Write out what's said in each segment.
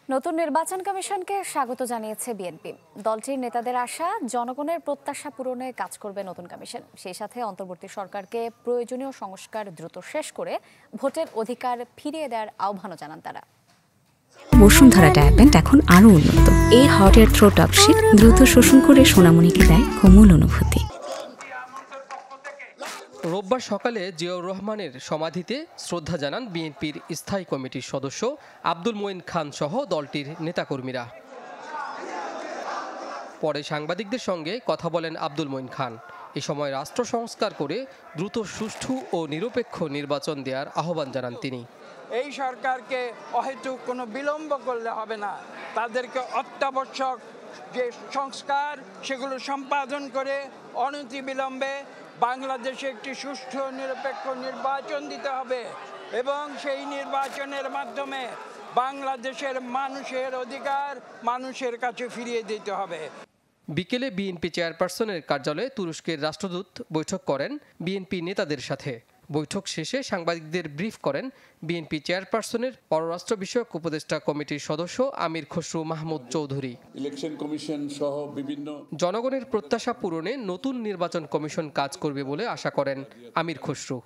নতুন নির্বাচন কমিশনকে স্বাগত জানিয়েছে বিএনপি। দলটির নেতাদের আশা, জনগণের প্রত্যাশা পূরণে কাজ করবে নতুন কমিশন। সেই সাথে অন্তর্বর্তী সরকারকে প্রয়োজনীয় সংস্কার দ্রুত শেষ করে ভোটের অধিকার ফিরিয়ে দেওয়ার আহ্বানও জানান তারা। বসুন্ধরা ডায়াপেন্ট এখন আরো উন্নত। এই হট এয়ার থ্রো টপ শীত দ্রুত শোষণ করে সোনামণিকে দেয় কোমল অনুভূতি। রোববার সকালে জিয়াউর রহমানের সমাধিতে শ্রদ্ধা জানান বিএনপির স্থায়ী কমিটির সদস্য আব্দুল মঈন খান সহ দলটির নেতাকর্মীরা। পরে সাংবাদিকদের সঙ্গে কথা বলেন আব্দুল মঈন খান। এ সময় রাষ্ট্র সংস্কার করে দ্রুত সুষ্ঠু ও নিরপেক্ষ নির্বাচন দেওয়ার আহ্বান জানান তিনি। এই সরকারকে অহেতুক কোনো বিলম্ব করলে হবে না, তাদেরকে অত্যাবশ্যক যে সংস্কার সেগুলো সম্পাদন করে অনতিবিলম্বে বাংলাদেশে একটি সুষ্ঠু নিরপেক্ষ নির্বাচন দিতে হবে এবং সেই নির্বাচনের মাধ্যমে বাংলাদেশের মানুষের অধিকার মানুষের কাছে ফিরিয়ে দিতে হবে। বিকেলে বিএনপি চেয়ারপারসনের কার্যালয়ে তুরস্কের রাষ্ট্রদূত বৈঠক করেন বিএনপি নেতাদের সাথে। বৈঠক শেষে সাংবাদিকদের ব্রিফ করেন বিএনপি চেয়ারপারসনের পররাষ্ট্র বিষয়ক উপদেষ্টা কমিটির সদস্য আমির খসরু মাহমুদ চৌধুরী। ইলেকশন কমিশন সহ বিভিন্ন জনগণের প্রত্যাশা পূরণে নতুন নির্বাচন কমিশন কাজ করবে বলে আশা করেন আমির খসরু।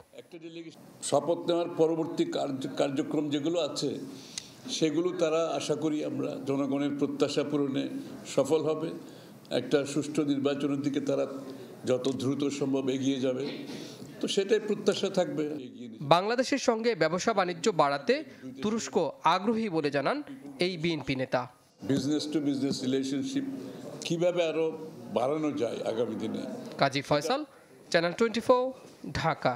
শপথ নেওয়ার পরবর্তী কার্যক্রম যেগুলো আছে সেগুলো তারা আশা করি আমরা জনগণের প্রত্যাশা পূরণে সফল হবে। একটা সুষ্ঠু নির্বাচনের দিকে তারা যত দ্রুত সম্ভব এগিয়ে যাবে, তো সেটাই প্রত্যাশা থাকবে। বাংলাদেশের সঙ্গে ব্যবসা বাণিজ্য বাড়াতে তুরস্ক আগ্রহী বলে জানান এই বিএনপি নেতা। বিজনেস টু বিজনেস রিলেশনশিপ কিভাবে আরো বাড়ানো যায় আগামী দিনে। কাজী ফয়সাল, চ্যানেল 24, ঢাকা।